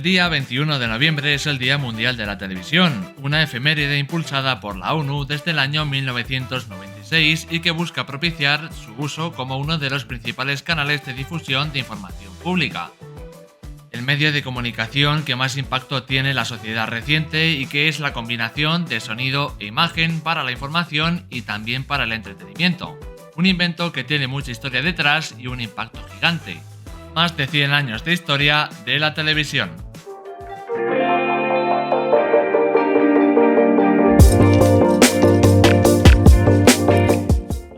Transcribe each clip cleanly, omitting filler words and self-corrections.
día 21 de noviembre es el Día Mundial de la Televisión, una efeméride impulsada por la ONU desde el año 1996 y que busca propiciar su uso como uno de los principales canales de difusión de información pública. El medio de comunicación que más impacto tiene en la sociedad reciente y que es la combinación de sonido e imagen para la información y también para el entretenimiento. Un invento que tiene mucha historia detrás y un impacto gigante. Más de 100 años de historia de la televisión.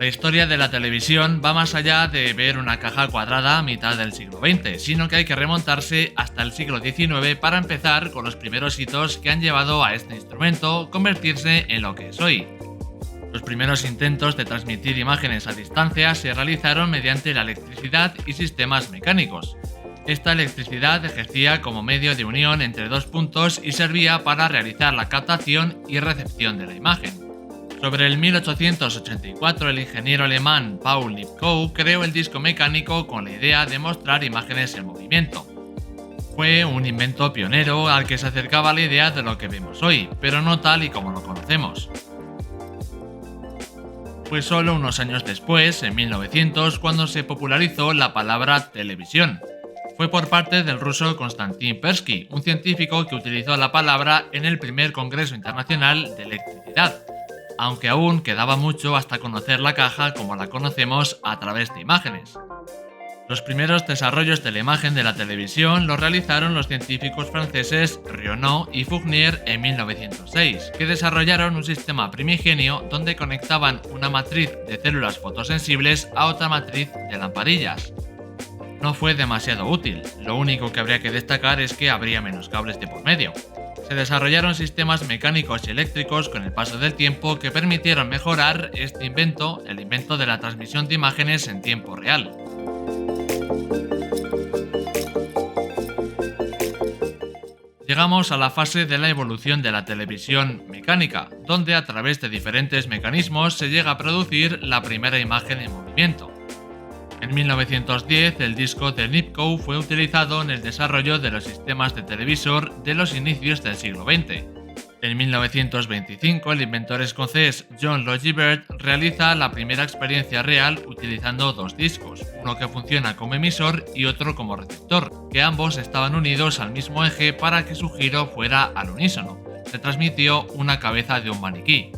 La historia de la televisión va más allá de ver una caja cuadrada a mitad del siglo XX, sino que hay que remontarse hasta el siglo XIX para empezar con los primeros hitos que han llevado a este instrumento convertirse en lo que es hoy. Los primeros intentos de transmitir imágenes a distancia se realizaron mediante la electricidad y sistemas mecánicos. Esta electricidad ejercía como medio de unión entre dos puntos y servía para realizar la captación y recepción de la imagen. Sobre el 1884, el ingeniero alemán Paul Nipkow creó el disco mecánico con la idea de mostrar imágenes en movimiento. Fue un invento pionero al que se acercaba la idea de lo que vemos hoy, pero no tal y como lo conocemos. Fue solo unos años después, en 1900, cuando se popularizó la palabra televisión. Fue por parte del ruso Konstantin Persky, un científico que utilizó la palabra en el primer Congreso Internacional de Electricidad, aunque aún quedaba mucho hasta conocer la caja como la conocemos a través de imágenes. Los primeros desarrollos de la imagen de la televisión los realizaron los científicos franceses Rioneau y Fournier en 1906, que desarrollaron un sistema primigenio donde conectaban una matriz de células fotosensibles a otra matriz de lamparillas. No fue demasiado útil, lo único que habría que destacar es que habría menos cables de por medio. Se desarrollaron sistemas mecánicos y eléctricos con el paso del tiempo que permitieron mejorar este invento, el invento de la transmisión de imágenes en tiempo real. Llegamos a la fase de la evolución de la televisión mecánica, donde a través de diferentes mecanismos se llega a producir la primera imagen en movimiento. En 1910, el disco de Nipkow fue utilizado en el desarrollo de los sistemas de televisor de los inicios del siglo XX. En 1925, el inventor escocés John Logie Baird realiza la primera experiencia real utilizando dos discos, uno que funciona como emisor y otro como receptor, que ambos estaban unidos al mismo eje para que su giro fuera al unísono. Se transmitió una cabeza de un maniquí.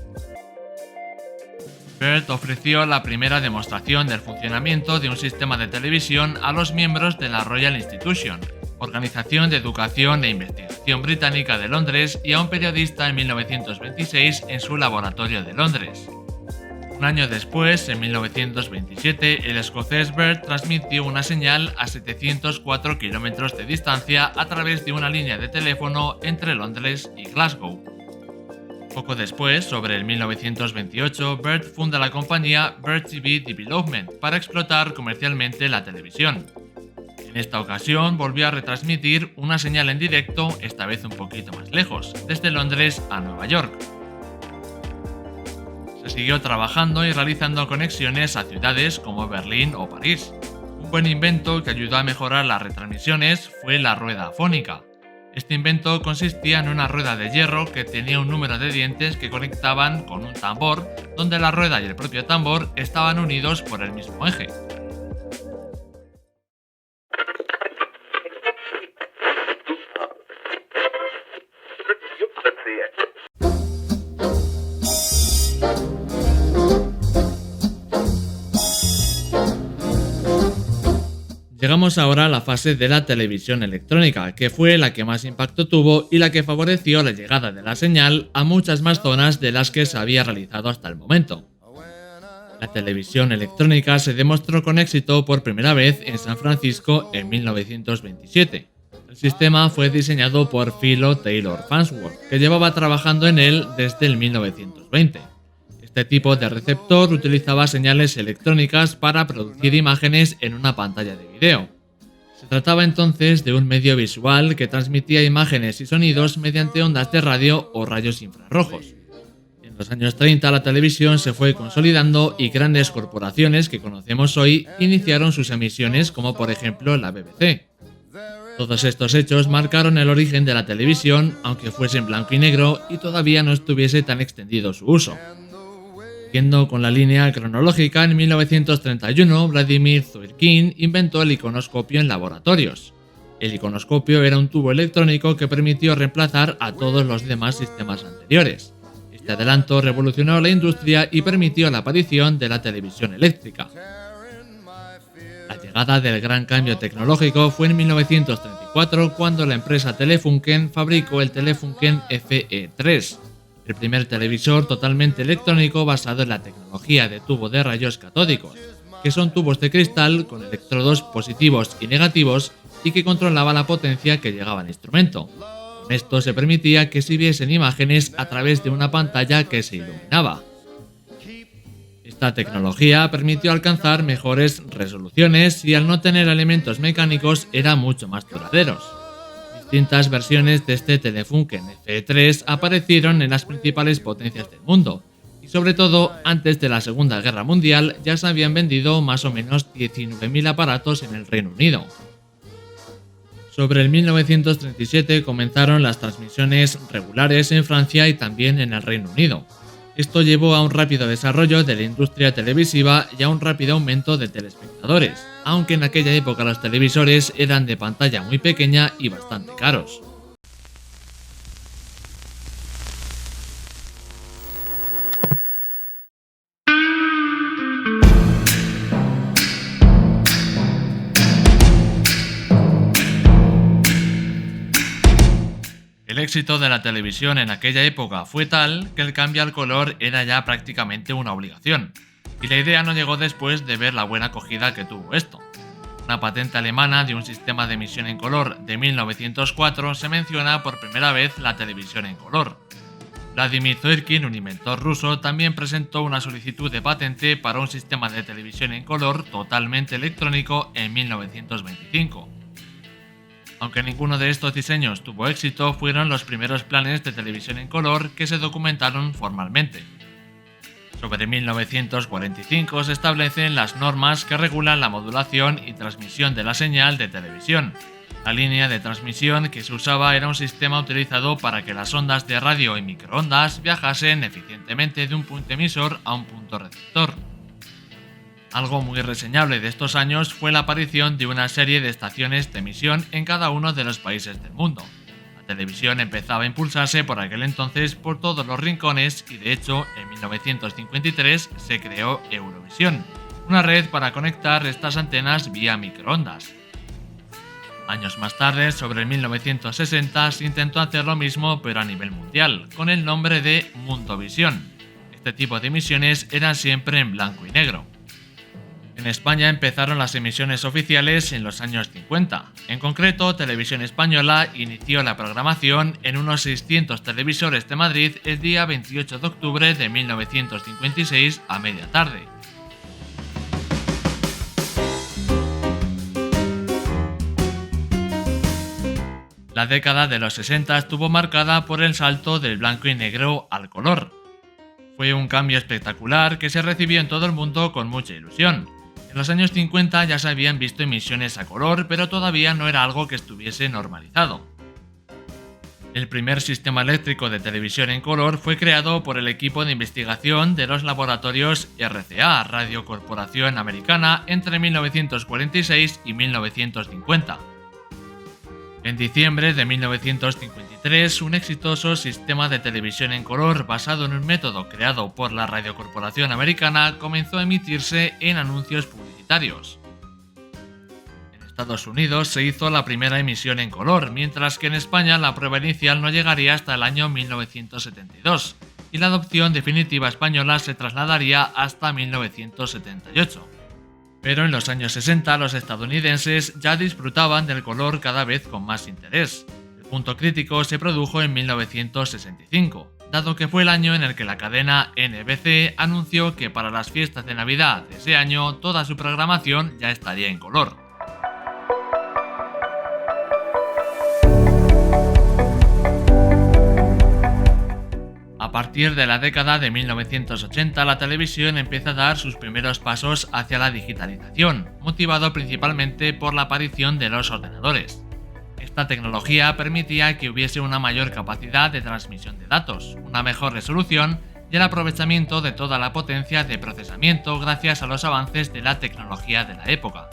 Baird ofreció la primera demostración del funcionamiento de un sistema de televisión a los miembros de la Royal Institution, organización de educación e investigación británica de Londres, y a un periodista en 1926 en su laboratorio de Londres. Un año después, en 1927, el escocés Baird transmitió una señal a 704 kilómetros de distancia a través de una línea de teléfono entre Londres y Glasgow. Poco después, sobre el 1928, Baird funda la compañía Baird TV Development para explotar comercialmente la televisión. En esta ocasión volvió a retransmitir una señal en directo, esta vez un poquito más lejos, desde Londres a Nueva York. Se siguió trabajando y realizando conexiones a ciudades como Berlín o París. Un buen invento que ayudó a mejorar las retransmisiones fue la rueda afónica. Este invento consistía en una rueda de hierro que tenía un número de dientes que conectaban con un tambor, donde la rueda y el propio tambor estaban unidos por el mismo eje. Llegamos ahora a la fase de la televisión electrónica, que fue la que más impacto tuvo y la que favoreció la llegada de la señal a muchas más zonas de las que se había realizado hasta el momento. La televisión electrónica se demostró con éxito por primera vez en San Francisco en 1927. El sistema fue diseñado por Philo Taylor Farnsworth, que llevaba trabajando en él desde el 1920. Este tipo de receptor utilizaba señales electrónicas para producir imágenes en una pantalla de vídeo. Se trataba entonces de un medio visual que transmitía imágenes y sonidos mediante ondas de radio o rayos infrarrojos. En los años 30 la televisión se fue consolidando y grandes corporaciones que conocemos hoy iniciaron sus emisiones, como por ejemplo la BBC. Todos estos hechos marcaron el origen de la televisión, aunque fuese en blanco y negro y todavía no estuviese tan extendido su uso. Siguiendo con la línea cronológica, en 1931 Vladimir Zworykin inventó el iconoscopio en laboratorios. El iconoscopio era un tubo electrónico que permitió reemplazar a todos los demás sistemas anteriores. Este adelanto revolucionó la industria y permitió la aparición de la televisión eléctrica. La llegada del gran cambio tecnológico fue en 1934 cuando la empresa Telefunken fabricó el Telefunken FE3, el primer televisor totalmente electrónico basado en la tecnología de tubo de rayos catódicos, que son tubos de cristal con electrodos positivos y negativos y que controlaba la potencia que llegaba al instrumento. Con esto se permitía que se viesen imágenes a través de una pantalla que se iluminaba. Esta tecnología permitió alcanzar mejores resoluciones y al no tener elementos mecánicos era mucho más duraderos. Distintas versiones de este Telefunken FE3 aparecieron en las principales potencias del mundo, y sobre todo antes de la Segunda Guerra Mundial ya se habían vendido más o menos 19.000 aparatos en el Reino Unido. Sobre el 1937 comenzaron las transmisiones regulares en Francia y también en el Reino Unido. Esto llevó a un rápido desarrollo de la industria televisiva y a un rápido aumento de telespectadores, aunque en aquella época los televisores eran de pantalla muy pequeña y bastante caros. El éxito de la televisión en aquella época fue tal que el cambio al color era ya prácticamente una obligación, y la idea no llegó después de ver la buena acogida que tuvo esto. Una patente alemana de un sistema de emisión en color de 1904 se menciona por primera vez la televisión en color. Vladimir Zworykin, un inventor ruso, también presentó una solicitud de patente para un sistema de televisión en color totalmente electrónico en 1925. Aunque ninguno de estos diseños tuvo éxito, fueron los primeros planes de televisión en color que se documentaron formalmente. Sobre 1945 se establecen las normas que regulan la modulación y transmisión de la señal de televisión. La línea de transmisión que se usaba era un sistema utilizado para que las ondas de radio y microondas viajasen eficientemente de un punto emisor a un punto receptor. Algo muy reseñable de estos años fue la aparición de una serie de estaciones de emisión en cada uno de los países del mundo. La televisión empezaba a impulsarse por aquel entonces por todos los rincones y de hecho en 1953 se creó Eurovisión, una red para conectar estas antenas vía microondas. Años más tarde, sobre el 1960, se intentó hacer lo mismo pero a nivel mundial, con el nombre de Mundovisión. Este tipo de emisiones eran siempre en blanco y negro. En España empezaron las emisiones oficiales en los años 50. En concreto, Televisión Española inició la programación en unos 600 televisores de Madrid el día 28 de octubre de 1956 a media tarde. La década de los 60 estuvo marcada por el salto del blanco y negro al color. Fue un cambio espectacular que se recibió en todo el mundo con mucha ilusión. En los años 50 ya se habían visto emisiones a color, pero todavía no era algo que estuviese normalizado. El primer sistema eléctrico de televisión en color fue creado por el equipo de investigación de los laboratorios RCA, Radio Corporación Americana, entre 1946 y 1950. En diciembre de 1953, un exitoso sistema de televisión en color basado en un método creado por la Radio Corporación Americana comenzó a emitirse en anuncios publicitarios. En Estados Unidos se hizo la primera emisión en color, mientras que en España la prueba inicial no llegaría hasta el año 1972, y la adopción definitiva española se trasladaría hasta 1978. Pero en los años 60 los estadounidenses ya disfrutaban del color cada vez con más interés. El punto crítico se produjo en 1965, dado que fue el año en el que la cadena NBC anunció que para las fiestas de Navidad de ese año toda su programación ya estaría en color. A partir de la década de 1980, la televisión empieza a dar sus primeros pasos hacia la digitalización, motivado principalmente por la aparición de los ordenadores. Esta tecnología permitía que hubiese una mayor capacidad de transmisión de datos, una mejor resolución y el aprovechamiento de toda la potencia de procesamiento gracias a los avances de la tecnología de la época,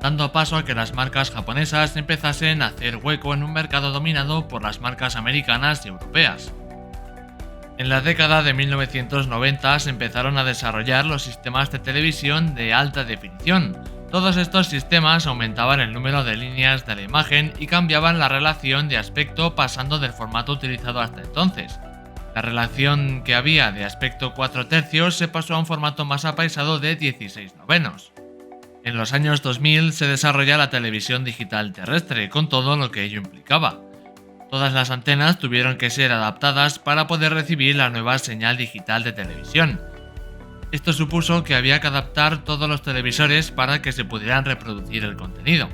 dando paso a que las marcas japonesas empezasen a hacer hueco en un mercado dominado por las marcas americanas y europeas. En la década de 1990 se empezaron a desarrollar los sistemas de televisión de alta definición. Todos estos sistemas aumentaban el número de líneas de la imagen y cambiaban la relación de aspecto pasando del formato utilizado hasta entonces. La relación que había de aspecto 4/3 se pasó a un formato más apaisado de 16/9. En los años 2000 se desarrolla la televisión digital terrestre, con todo lo que ello implicaba. Todas las antenas tuvieron que ser adaptadas para poder recibir la nueva señal digital de televisión. Esto supuso que había que adaptar todos los televisores para que se pudieran reproducir el contenido.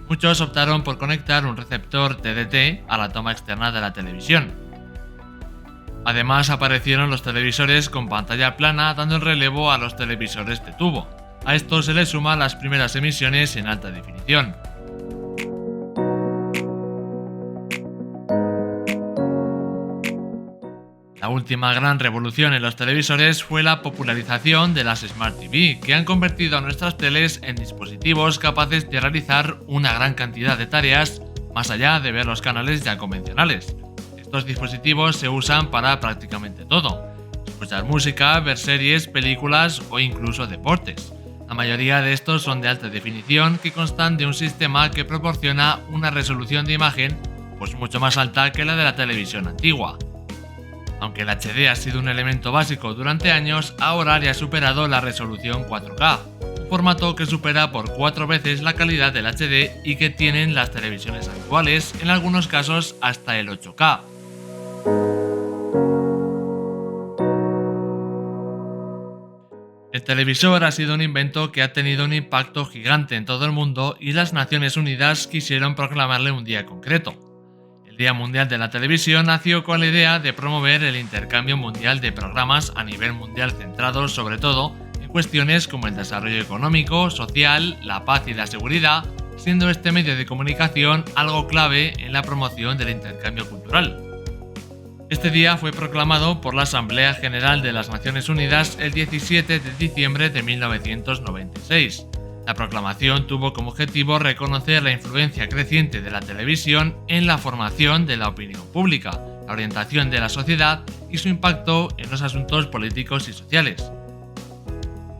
Muchos optaron por conectar un receptor TDT a la toma externa de la televisión. Además aparecieron los televisores con pantalla plana, dando el relevo a los televisores de tubo. A esto se le suman las primeras emisiones en alta definición. La última gran revolución en los televisores fue la popularización de las Smart TV, que han convertido a nuestras teles en dispositivos capaces de realizar una gran cantidad de tareas más allá de ver los canales ya convencionales. Estos dispositivos se usan para prácticamente todo: escuchar música, ver series, películas o incluso deportes. La mayoría de estos son de alta definición, que constan de un sistema que proporciona una resolución de imagen pues mucho más alta que la de la televisión antigua. Aunque el HD ha sido un elemento básico durante años, ahora le ha superado la resolución 4K, un formato que supera por 4 veces la calidad del HD y que tienen las televisiones actuales, en algunos casos hasta el 8K. El televisor ha sido un invento que ha tenido un impacto gigante en todo el mundo y las Naciones Unidas quisieron proclamarle un día concreto. El Día Mundial de la Televisión nació con la idea de promover el intercambio mundial de programas a nivel mundial centrados sobre todo en cuestiones como el desarrollo económico, social, la paz y la seguridad, siendo este medio de comunicación algo clave en la promoción del intercambio cultural. Este día fue proclamado por la Asamblea General de las Naciones Unidas el 17 de diciembre de 1996. La proclamación tuvo como objetivo reconocer la influencia creciente de la televisión en la formación de la opinión pública, la orientación de la sociedad y su impacto en los asuntos políticos y sociales.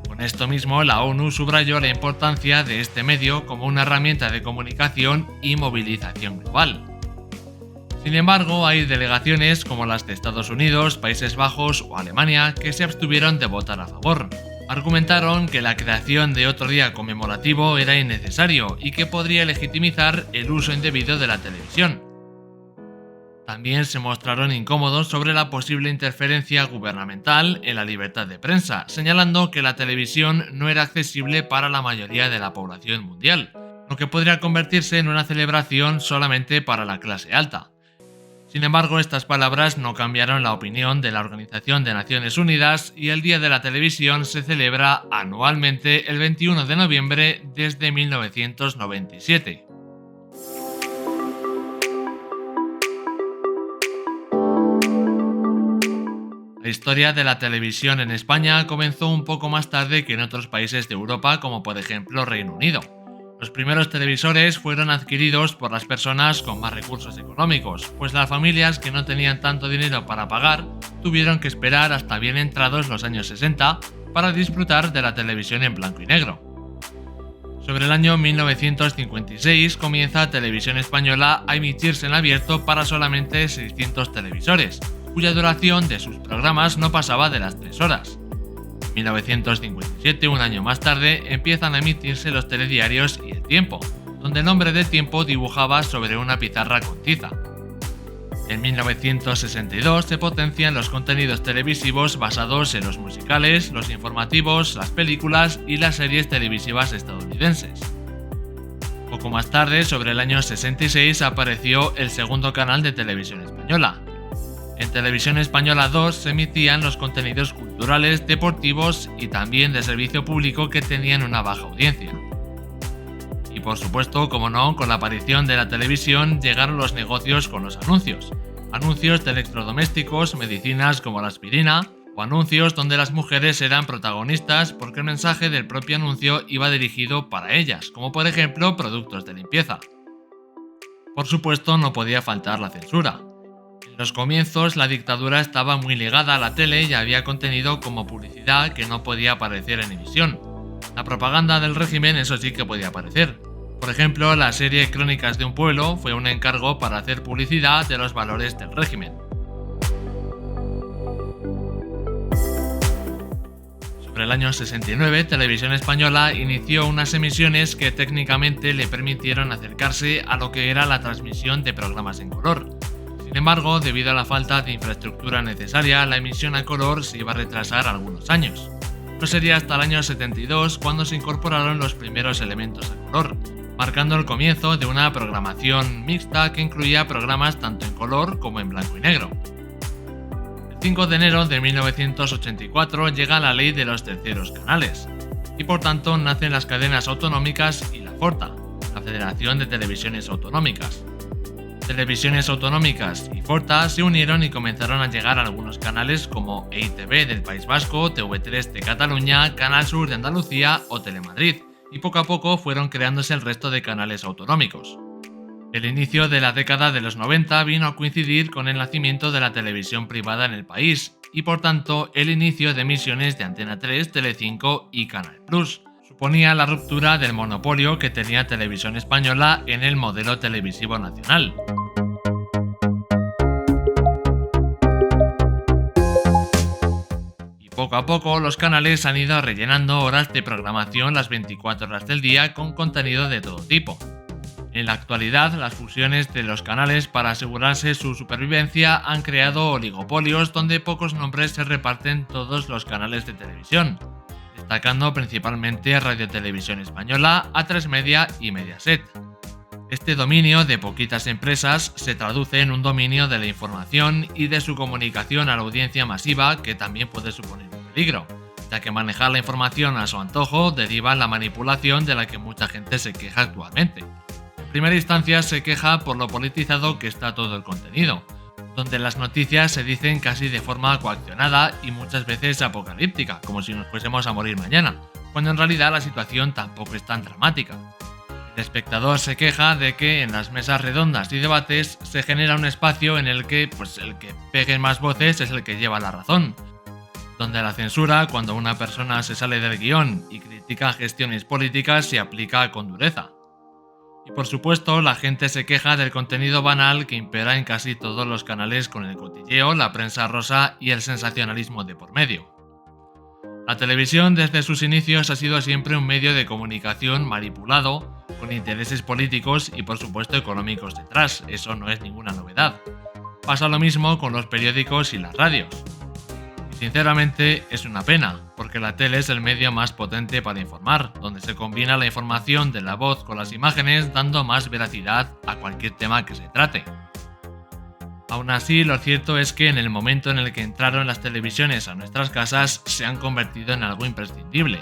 Con esto mismo, la ONU subrayó la importancia de este medio como una herramienta de comunicación y movilización global. Sin embargo, hay delegaciones como las de Estados Unidos, Países Bajos o Alemania que se abstuvieron de votar a favor. Argumentaron que la creación de otro día conmemorativo era innecesario y que podría legitimizar el uso indebido de la televisión. También se mostraron incómodos sobre la posible interferencia gubernamental en la libertad de prensa, señalando que la televisión no era accesible para la mayoría de la población mundial, lo que podría convertirse en una celebración solamente para la clase alta. Sin embargo, estas palabras no cambiaron la opinión de la Organización de Naciones Unidas y el Día de la Televisión se celebra anualmente el 21 de noviembre desde 1997. La historia de la televisión en España comenzó un poco más tarde que en otros países de Europa, como por ejemplo Reino Unido. Los primeros televisores fueron adquiridos por las personas con más recursos económicos, pues las familias que no tenían tanto dinero para pagar tuvieron que esperar hasta bien entrados los años 60 para disfrutar de la televisión en blanco y negro. Sobre el año 1956 comienza Televisión Española a emitirse en abierto para solamente 600 televisores, cuya duración de sus programas no pasaba de las 3 horas. En 1957, un año más tarde, empiezan a emitirse los telediarios y El Tiempo, donde el nombre del tiempo dibujaba sobre una pizarra con tiza. En 1962 se potencian los contenidos televisivos basados en los musicales, los informativos, las películas y las series televisivas estadounidenses. Poco más tarde, sobre el año 66, apareció el segundo canal de Televisión Española. En Televisión Española 2 se emitían los contenidos culturales, deportivos y también de servicio público que tenían una baja audiencia. Y Y por supuesto, como no, con la aparición de la televisión llegaron los negocios con los anuncios. Anuncios de electrodomésticos, medicinas como la aspirina, o anuncios donde las mujeres eran protagonistas porque el mensaje del propio anuncio iba dirigido para ellas, como por ejemplo productos de limpieza. Por supuesto, no podía faltar la censura. En los comienzos, la dictadura estaba muy ligada a la tele y había contenido como publicidad que no podía aparecer en emisión. La propaganda del régimen, eso sí que podía aparecer. Por ejemplo, la serie Crónicas de un pueblo fue un encargo para hacer publicidad de los valores del régimen. Sobre el año 69, Televisión Española inició unas emisiones que técnicamente le permitieron acercarse a lo que era la transmisión de programas en color. Sin embargo, debido a la falta de infraestructura necesaria, la emisión a color se iba a retrasar algunos años. No sería hasta el año 72 cuando se incorporaron los primeros elementos a color, marcando el comienzo de una programación mixta que incluía programas tanto en color como en blanco y negro. El 5 de enero de 1984 llega la ley de los terceros canales, y por tanto nacen las cadenas autonómicas y la FORTA, la Federación de Televisiones Autonómicas. Televisiones Autonómicas y FORTA se unieron y comenzaron a llegar a algunos canales como EITV del País Vasco, TV3 de Cataluña, Canal Sur de Andalucía o Telemadrid, y poco a poco fueron creándose el resto de canales autonómicos. El inicio de la década de los 90 vino a coincidir con el nacimiento de la televisión privada en el país, y por tanto el inicio de emisiones de Antena 3, Telecinco y Canal Plus. Suponía la ruptura del monopolio que tenía Televisión Española en el modelo televisivo nacional. Y poco a poco los canales han ido rellenando horas de programación las 24 horas del día con contenido de todo tipo. En la actualidad, las fusiones de los canales para asegurarse su supervivencia han creado oligopolios donde pocos nombres se reparten todos los canales de televisión, destacando principalmente Radio Televisión Española, A3 Media y Mediaset. Este dominio de poquitas empresas se traduce en un dominio de la información y de su comunicación a la audiencia masiva que también puede suponer un peligro, ya que manejar la información a su antojo deriva en la manipulación de la que mucha gente se queja actualmente. En primera instancia se queja por lo politizado que está todo el contenido, donde las noticias se dicen casi de forma coaccionada y muchas veces apocalíptica, como si nos fuésemos a morir mañana, cuando en realidad la situación tampoco es tan dramática. El espectador se queja de que en las mesas redondas y debates se genera un espacio en el que el que pegue más voces es el que lleva la razón, donde la censura, cuando una persona se sale del guión y critica gestiones políticas, se aplica con dureza. Y por supuesto, la gente se queja del contenido banal que impera en casi todos los canales con el cotilleo, la prensa rosa y el sensacionalismo de por medio. La televisión desde sus inicios ha sido siempre un medio de comunicación manipulado, con intereses políticos y por supuesto económicos detrás, eso no es ninguna novedad. Pasa lo mismo con los periódicos y las radios. Sinceramente, es una pena, porque la tele es el medio más potente para informar, donde se combina la información de la voz con las imágenes, dando más veracidad a cualquier tema que se trate. Aún así, lo cierto es que en el momento en el que entraron las televisiones a nuestras casas, se han convertido en algo imprescindible.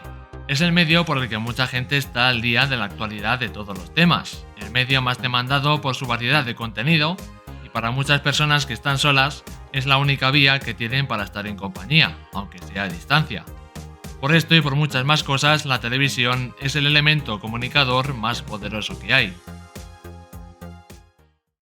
Es el medio por el que mucha gente está al día de la actualidad de todos los temas, el medio más demandado por su variedad de contenido, y para muchas personas que están solas, es la única vía que tienen para estar en compañía, aunque sea a distancia. Por esto y por muchas más cosas, la televisión es el elemento comunicador más poderoso que hay.